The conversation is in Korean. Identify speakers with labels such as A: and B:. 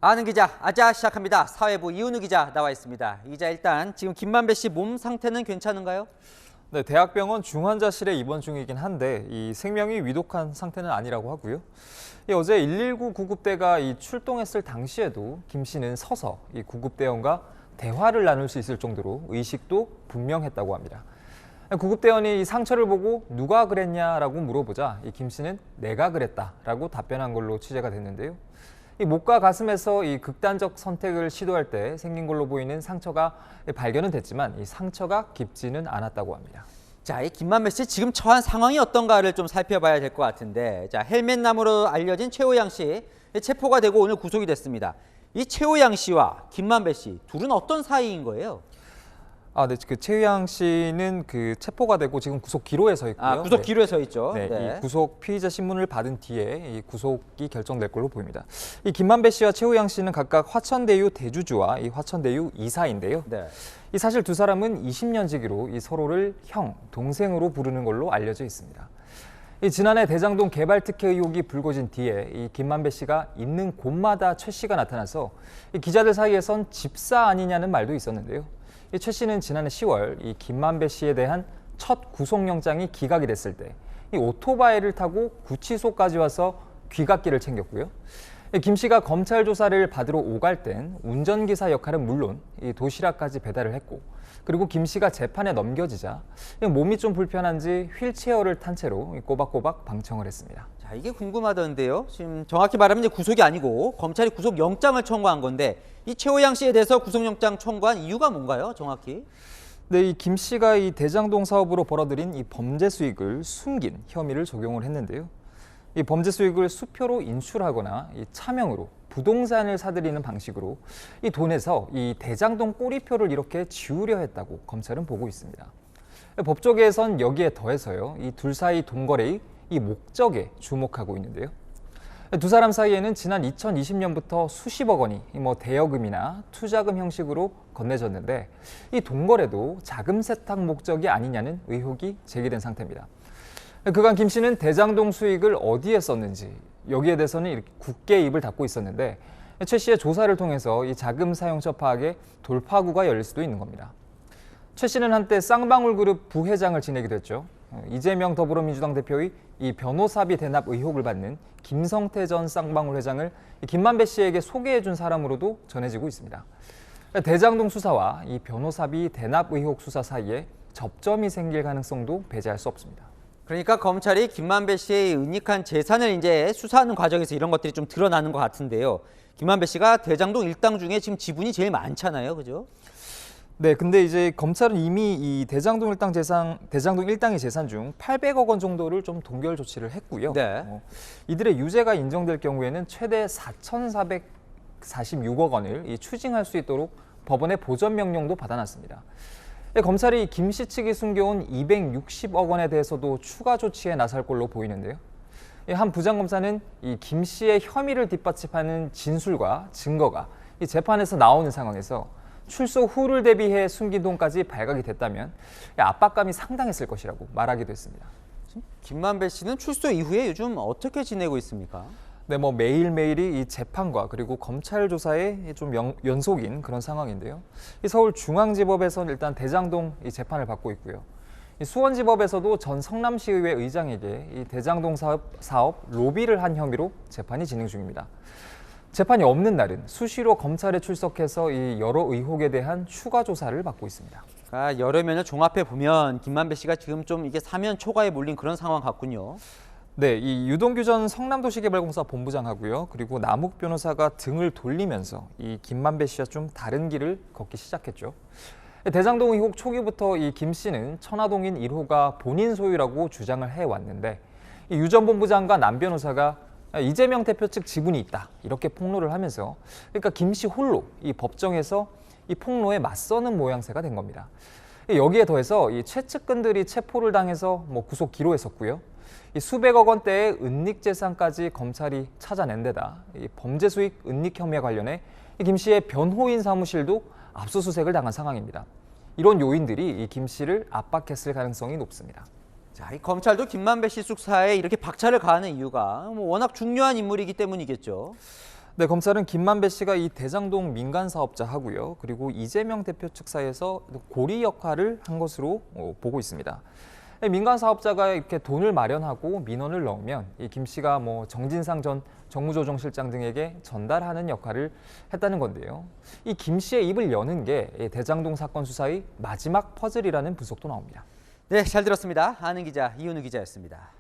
A: 아는 기자, 아자 시작합니다. 사회부 이은우 기자 나와 있습니다. 이자 일단 지금 김만배 씨 몸 상태는 괜찮은가요?
B: 네, 대학병원 중환자실에 입원 중이긴 한데 이 생명이 위독한 상태는 아니라고 하고요. 어제 119 구급대가 출동했을 당시에도 김 씨는 서서 이 구급대원과 대화를 나눌 수 있을 정도로 의식도 분명했다고 합니다. 구급대원이 이 상처를 보고 누가 그랬냐라고 물어보자 김 씨는 내가 그랬다라고 답변한 걸로 취재가 됐는데요. 이 목과 가슴에서 이 극단적 선택을 시도할 때 생긴 걸로 보이는 상처가 발견은 됐지만 이 상처가 깊지는 않았다고 합니다.
A: 자, 이 김만배 씨 지금 처한 상황이 어떤가를 좀 살펴봐야 될 것 같은데, 자, 헬멧남으로 알려진 최호양 씨 체포가 되고 오늘 구속이 됐습니다. 이 최호양 씨와 김만배 씨 둘은 어떤 사이인 거예요?
B: 네, 그 최희양 씨는 그 체포가 되고 지금 구속 기로에 서 있고요.
A: 구속 기로에 서 있죠.
B: 네,
A: 네.
B: 이 구속 피의자 신문을 받은 뒤에 이 구속이 결정될 걸로 보입니다. 이 김만배 씨와 최호양 씨는 각각 화천대유 대주주와 이 화천대유 이사인데요.
A: 네.
B: 이 사실 두 사람은 20년지기로 이 서로를 형, 동생으로 부르는 걸로 알려져 있습니다. 이 지난해 대장동 개발 특혜 의혹이 불거진 뒤에 이 김만배 씨가 있는 곳마다 최 씨가 나타나서 이 기자들 사이에선 집사 아니냐는 말도 있었는데요. 이 최 씨는 지난해 10월 이 김만배 씨에 대한 첫 구속영장이 기각이 됐을 때 이 오토바이를 타고 구치소까지 와서 귀갓길을 챙겼고요. 김 씨가 검찰 조사를 받으러 오갈 땐 운전기사 역할은 물론 이 도시락까지 배달을 했고, 그리고 김 씨가 재판에 넘겨지자 몸이 좀 불편한지 휠체어를 탄 채로 꼬박꼬박 방청을 했습니다.
A: 자, 이게 궁금하던데요. 지금 정확히 말하면 이제 구속이 아니고 검찰이 구속영장을 청구한 건데, 이 최호양 씨에 대해서 구속영장 청구한 이유가 뭔가요, 정확히?
B: 네, 이 김 씨가 이 대장동 사업으로 벌어들인 이 범죄 수익을 숨긴 혐의를 적용을 했는데요. 이 범죄 수익을 수표로 인출하거나 이 차명으로 부동산을 사들이는 방식으로 이 돈에서 이 대장동 꼬리표를 이렇게 지우려 했다고 검찰은 보고 있습니다. 법조계에선 여기에 더해서요, 이 둘 사이 돈거래의 이 목적에 주목하고 있는데요. 두 사람 사이에는 지난 2020년부터 수십억 원이 대여금이나 투자금 형식으로 건네졌는데, 이 돈거래도 자금 세탁 목적이 아니냐는 의혹이 제기된 상태입니다. 그간 김 씨는 대장동 수익을 어디에 썼는지 여기에 대해서는 이렇게 굳게 입을 닫고 있었는데, 최 씨의 조사를 통해서 이 자금 사용처 파악에 돌파구가 열릴 수도 있는 겁니다. 최 씨는 한때 쌍방울그룹 부회장을 지내기도 했죠. 이재명 더불어민주당 대표의 이 변호사비 대납 의혹을 받는 김성태 전 쌍방울 회장을 김만배 씨에게 소개해준 사람으로도 전해지고 있습니다. 대장동 수사와 이 변호사비 대납 의혹 수사 사이에 접점이 생길 가능성도 배제할 수 없습니다.
A: 그러니까 검찰이 김만배 씨의 은닉한 재산을 이제 수사하는 과정에서 이런 것들이 좀 드러나는 것 같은데요. 김만배 씨가 대장동 일당 중에 지금 지분이 제일 많잖아요, 그죠?
B: 네, 근데 이제 검찰은 이미 이 대장동 일당의 재산 중 800억 원 정도를 좀 동결 조치를 했고요.
A: 네.
B: 이들의 유죄가 인정될 경우에는 최대 4,446억 원을 추징할 수 있도록 법원의 보전 명령도 받아놨습니다. 검찰이 김 씨 측이 숨겨온 260억 원에 대해서도 추가 조치에 나설 걸로 보이는데요. 한 부장검사는 이 김 씨의 혐의를 뒷받침하는 진술과 증거가 이 재판에서 나오는 상황에서 출소 후를 대비해 숨긴 돈까지 발각이 됐다면 압박감이 상당했을 것이라고 말하기도 했습니다.
A: 김만배 씨는 출소 이후에 요즘 어떻게 지내고 있습니까?
B: 네, 매일매일이 이 재판과 그리고 검찰 조사에 좀 연속인 그런 상황인데요. 이 서울중앙지법에서는 일단 대장동 이 재판을 받고 있고요. 이 수원지법에서도 전 성남시의회 의장에게 이 대장동 사업 로비를 한 혐의로 재판이 진행 중입니다. 재판이 없는 날은 수시로 검찰에 출석해서 이 여러 의혹에 대한 추가 조사를 받고 있습니다.
A: 여러 면을 종합해 보면 김만배 씨가 지금 좀 이게 사면 초과에 몰린 그런 상황 같군요.
B: 네, 이 유동규 전 성남도시개발공사 본부장하고요, 그리고 남욱 변호사가 등을 돌리면서 이 김만배 씨와 좀 다른 길을 걷기 시작했죠. 대장동 의혹 초기부터 이 김 씨는 천화동인 1호가 본인 소유라고 주장을 해왔는데, 이 유 전 본부장과 남 변호사가 이재명 대표 측 지분이 있다 이렇게 폭로를 하면서, 그러니까 김 씨 홀로 이 법정에서 이 폭로에 맞서는 모양새가 된 겁니다. 여기에 더해서 이 최측근들이 체포를 당해서 구속 기로에 섰고요. 이 수백억 원대의 은닉 재산까지 검찰이 찾아낸 데다 이 범죄 수익 은닉 혐의에 관련해 김 씨의 변호인 사무실도 압수수색을 당한 상황입니다. 이런 요인들이 이 김 씨를 압박했을 가능성이 높습니다.
A: 자, 이 검찰도 김만배 씨 수사에 이렇게 박차를 가하는 이유가 워낙 중요한 인물이기 때문이겠죠.
B: 네, 검찰은 김만배 씨가 이 대장동 민간 사업자 하고요. 그리고 이재명 대표 측 사이에서 고리 역할을 한 것으로 보고 있습니다. 민간 사업자가 이렇게 돈을 마련하고 민원을 넣으면 이 김 씨가 정진상 전 정무조정실장 등에게 전달하는 역할을 했다는 건데요. 이 김 씨의 입을 여는 게 대장동 사건 수사의 마지막 퍼즐이라는 분석도 나옵니다.
A: 네, 잘 들었습니다. 아는 기자 이윤우 기자였습니다.